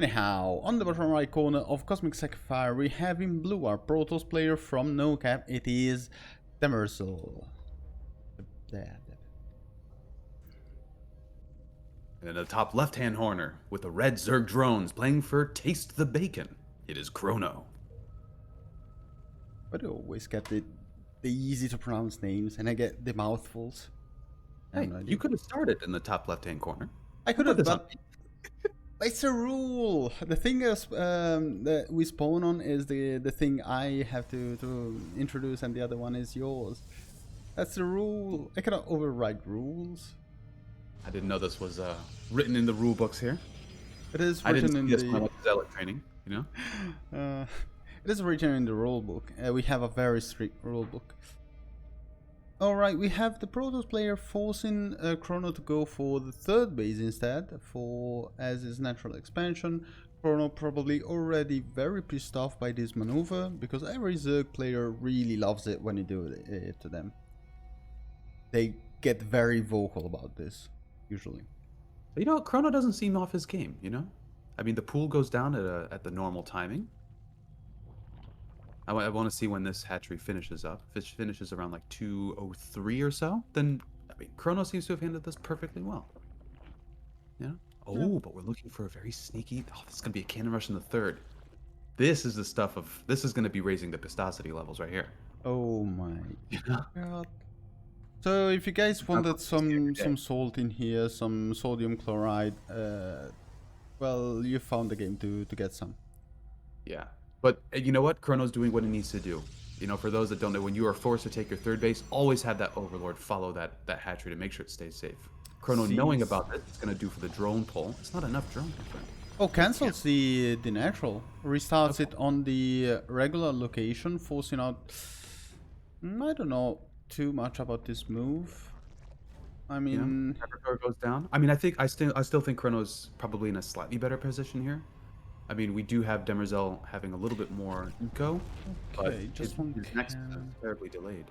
Anyhow, on the bottom right corner of Cosmic Sapphire, we have in blue our Protoss player from NoCap. It is Demerzel. In the top left-hand corner, with the red Zerg drones playing for Taste the Bacon, it is Chrono. But I always get the easy to pronounce names, and I get the mouthfuls. Hey, you could have started in the top left-hand corner. I could have, but it's a rule. The thing is, that we spawn on is the thing I have to introduce, and the other one is yours. That's the rule. I cannot override rules. I didn't know this was written in the rule books here. It is written in the zealot training, you know. It is written in the rule book. We have a very strict rule book. Alright, we have the Protoss player forcing Chrono to go for the third base instead, as his natural expansion. Chrono probably already very pissed off by this maneuver, because every Zerg player really loves it when you do it to them. They get very vocal about this, usually. But you know, Chrono doesn't seem off his game, you know? I mean, the pool goes down at the normal timing. I want to see when this hatchery finishes up. If it finishes around like 2:03 or so, then I mean, Chrono seems to have handled this perfectly well. Yeah. Oh, but we're looking for a very sneaky. Oh, this is gonna be a cannon rush in the third. This is the stuff of. This is gonna be raising the pistosity levels right here. Oh my god. So if you guys wanted some salt in here, some sodium chloride, well, you found the game to get some. Yeah. But you know what? Chrono's doing what he needs to do. You know, for those that don't know, when you are forced to take your third base, always have that Overlord follow that hatchery to make sure it stays safe. Chrono knowing about this, it's going to do for the drone pull. It's not enough drone, my friend. Oh, cancels the natural. Restarts it on the regular location, forcing out... I don't know too much about this move. I mean... Yeah, goes down. I mean, I still think Chrono's probably in a slightly better position here. I mean, we do have Demerzel having a little bit more eco, but his next is terribly delayed.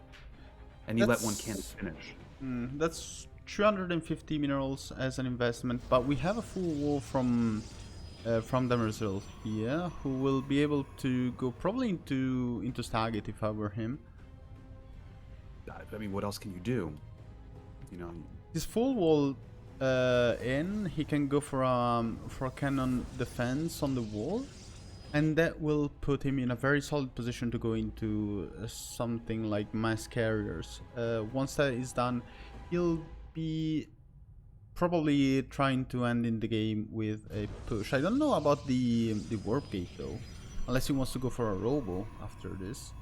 And he let one cannon finish. That's 250 minerals as an investment, but we have a full wall from Demerzel here, who will be able to go probably into Stargate if I were him. I mean, what else can you do? You know, this full wall he can go for a cannon defense on the wall, and that will put him in a very solid position to go into something like mass carriers. Once that is done, he'll be probably trying to end in the game with a push. I don't know about the warp gate though, unless he wants to go for a robo after this.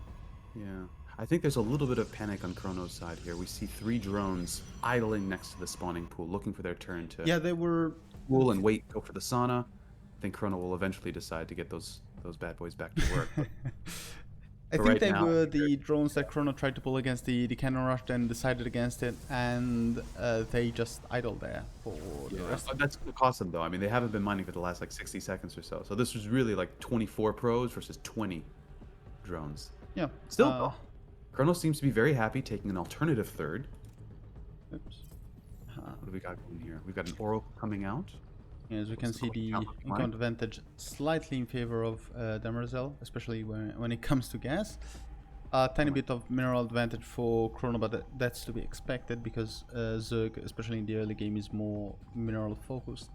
Yeah. I think there's a little bit of panic on Chrono's side here. We see 3 drones idling next to the spawning pool, looking for their turn to... Yeah, they were... Pool and wait, go for the sauna. I think Chrono will eventually decide to get those bad boys back to work. I think they were the drones that Chrono tried to pull against the cannon rush, then decided against it, and they just idled there for the rest. That's going to cost them, though. I mean, they haven't been mining for the last, like, 60 seconds or so. So this was really, like, 24 pros versus 20 drones. Yeah. Still, Chrono seems to be very happy taking an alternative third. Oops. What do we got going here? We've got an Oracle coming out. Yeah, as we can see, the income advantage slightly in favor of Demerzel, especially when it comes to gas. A tiny bit of mineral advantage for Chrono, but that's to be expected because Zerg, especially in the early game, is more mineral focused.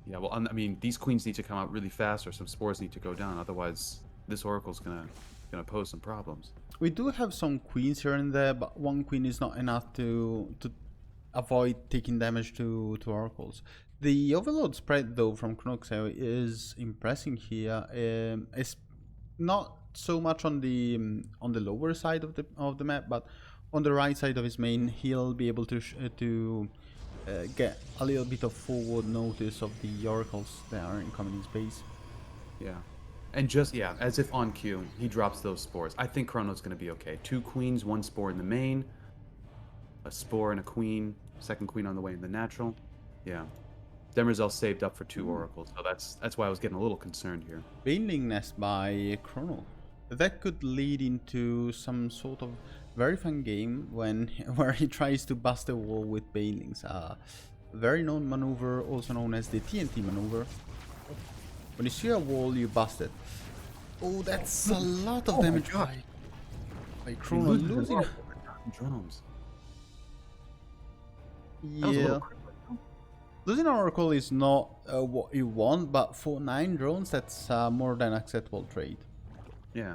Yeah, well, I mean, these queens need to come out really fast, or some spores need to go down. Otherwise, this Oracle's gonna pose some problems. We do have some queens here and there, but one queen is not enough to avoid taking damage to oracles. The overload spread though from Chronoxel is impressing here. It's not so much on the lower side of the map, but on the right side of his main, he'll be able to get a little bit of forward notice of the oracles that are incoming in space. Yeah. And just, yeah, as if on cue, he drops those spores. I think Chrono's going to be okay. 2 queens, 1 spore in the main, a spore and a queen, second queen on the way in the natural. Yeah. Demerzel saved up for 2 oracles, so that's why I was getting a little concerned here. Baneling Nest by Chrono. That could lead into some sort of very fun game where he tries to bust a wall with Banelings. A very known maneuver, also known as the TNT maneuver. When you see a wall, you bust it. Oh, that's a lot of damage by Chrono losing. Drones. Yeah. Losing an Oracle is not what you want, but for 9 drones, that's more than acceptable trade. Yeah.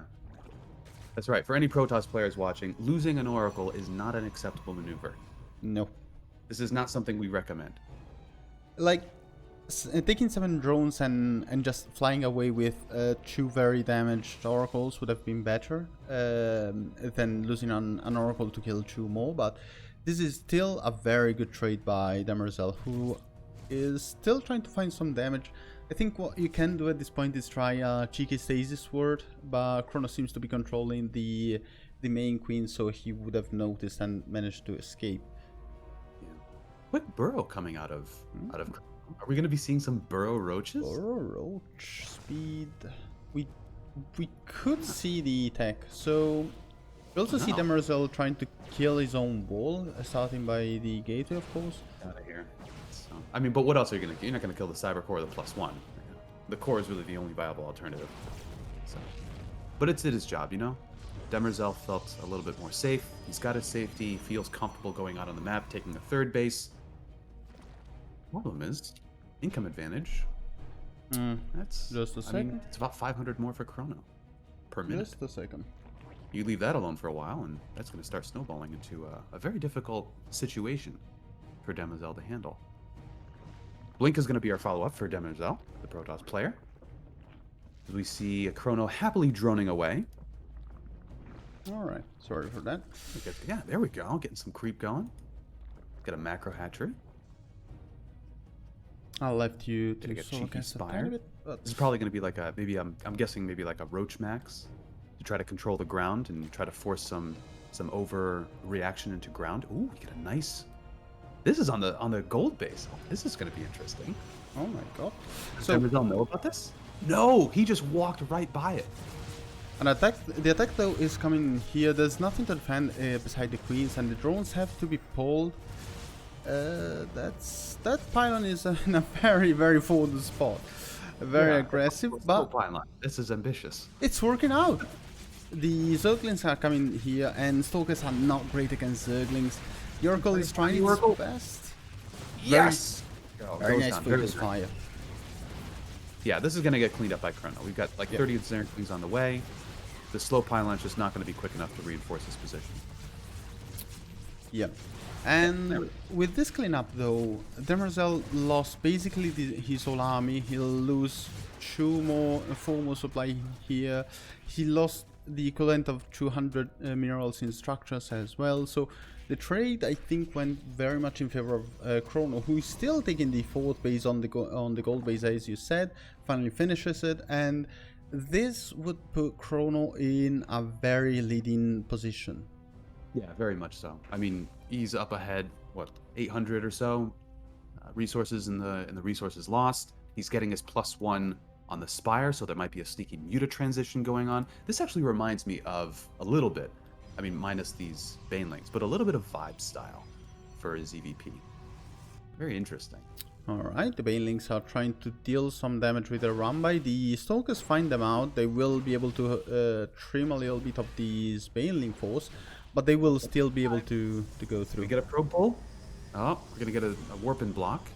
That's right. For any Protoss players watching, losing an Oracle is not an acceptable maneuver. No. This is not something we recommend. Like, taking 7 drones and just flying away with 2 very damaged Oracles would have been better than losing an Oracle to kill 2 more, but this is still a very good trade by Demerzel, who is still trying to find some damage. I think what you can do at this point is try a cheeky Stasis Ward, but Chrono seems to be controlling the main queen, so he would have noticed and managed to escape. Yeah. Quick burrow coming out of Are we going to be seeing some burrow roaches? Burrow roach speed. We could see the tech. So we also see Demerzel trying to kill his own wall, starting by the gateway, of course. Out of here. So, I mean, but what else are you going to kill? You're not going to kill the cyber core or the +1. The core is really the only viable alternative. So, but it did his job, you know? Demerzel felt a little bit more safe. He's got his safety, feels comfortable going out on the map, taking a 3rd base. Problem is, income advantage. That's just a second. I mean, it's about 500 more for Chrono per minute. Just a second. You leave that alone for a while, and that's going to start snowballing into a very difficult situation for Demerzel to handle. Blink is going to be our follow-up for Demerzel, the Protoss player. As we see Chrono happily droning away. All right, sorry for that. Yeah, there we go. Getting some creep going. Got a macro hatchery. I left you to get solo cheeky cast a spire. tiny bit, but This is probably going to be like a I'm guessing maybe like a roach max to try to control the ground and try to force some overreaction into ground. Ooh, we get a nice. This is on the gold base. Oh, this is going to be interesting. oh my god. Does So Demerzel know about this? No, he just walked right by it. an attack. The attack though is coming here. There's nothing to defend beside the queens, and the drones have to be pulled. That pylon is in a very forward spot, very aggressive, but This is ambitious. it's working out. The Zerglings are coming here, and Stalkers are not great against Zerglings. The Oracle is trying its best. Yes. Very nice focus fire. Yeah, this is going to get cleaned up by Chrono. We've got like 30 Zerglings on the way. The slow pylon's just not going to be quick enough to reinforce his position. Yeah. And with this cleanup though, Demerzel lost basically his whole army. He'll lose 4 more supply here. He lost the equivalent of 200 minerals in structures as well. So the trade, I think, went very much in favor of Chrono, who is still taking the 4th base on the gold base, as you said. Finally finishes it, and this would put Chrono in a very leading position. Yeah, very much so. I mean, he's up ahead, what, 800 or so resources in the resources lost. He's getting his +1 on the Spire, so there might be a sneaky muta transition going on. This actually reminds me of a little bit, I mean, minus these Banelings, but a little bit of vibe style for his EVP. Very interesting. Alright, the Banelings are trying to deal some damage with their Rambai. The Stalkers find them out. They will be able to trim a little bit of this Baneling force, but they will still be able to go through. We get a probe pull. Oh, we're going to get a warp and block.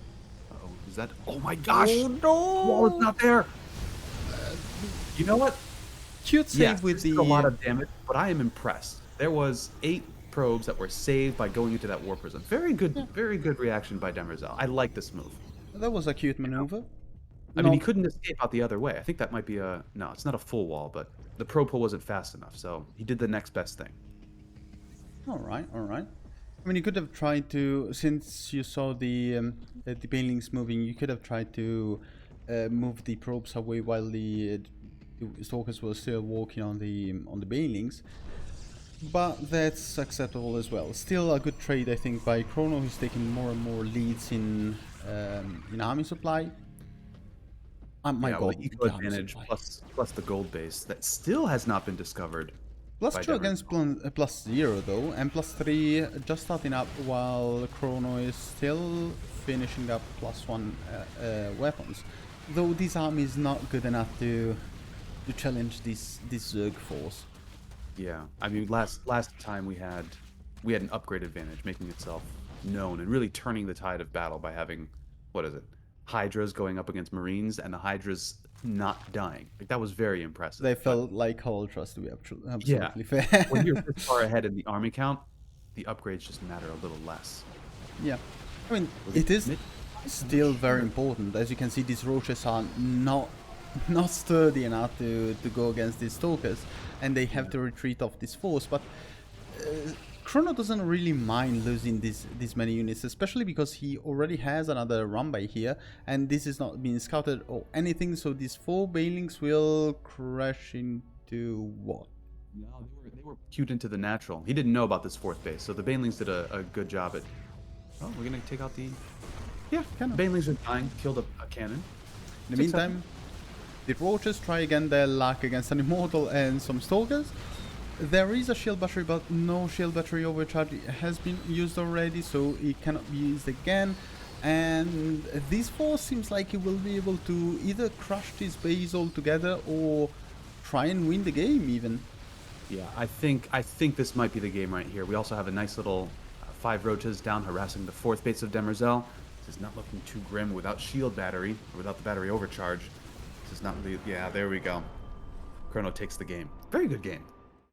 Uh-oh, is that... Oh my gosh! Oh no! Wall is not there! You know what? Cute save with the... a lot of damage, but I am impressed. There was 8 probes that were saved by going into that warp prison. Very good reaction by Demerzel. I like this move. That was a cute maneuver. I mean, he couldn't escape out the other way. I think that might be a... No, it's not a full wall, but the probe pull wasn't fast enough, so he did the next best thing. Alright. I mean, you could have tried to, since you saw the Banelings moving, you could have tried to move the probes away while the Stalkers were still walking on the Banelings. But that's acceptable as well. Still a good trade, I think, by Chrono, who's taking more and more leads in army supply. My god, the eco advantage plus the gold base that still has not been discovered. +2 against +0 though, and +3 just starting up while Chrono is still finishing up +1 weapons. Though this army is not good enough to challenge this Zerg force. Yeah, I mean, last time we had an upgrade advantage, making itself known and really turning the tide of battle by having, what is it, Hydras going up against Marines and the Hydras not dying. Like that was very impressive. They But felt like ultras, to be yeah, absolutely fair. when you're this far ahead in the army count, the upgrades just matter a little less. Yeah, I mean, it is still very important. As you can see, these roaches are not sturdy enough to go against these stalkers, and they have to retreat off this force. But Chrono doesn't really mind losing these many units, especially because he already has another runby here, and this is not being scouted or anything. So these 4 Banelings will crash into what? No, they were queued into the natural. He didn't know about this 4th base, so the Banelings did a good job at. Oh, we're gonna take out the. Yeah, Cannon. Banelings are dying. Killed a cannon. In the meantime, the roaches try again their luck against an immortal and some stalkers. There is a shield battery, but no shield battery overcharge has been used already, so it cannot be used again. And this force seems like it will be able to either crush this base altogether or try and win the game even. Yeah, I think this might be the game right here. We also have a nice little 5 roaches down harassing the 4th base of Demerzel. This is not looking too grim without shield battery, or without the battery overcharge. This is not the, yeah, there we go. Chrono takes the game. Very good game.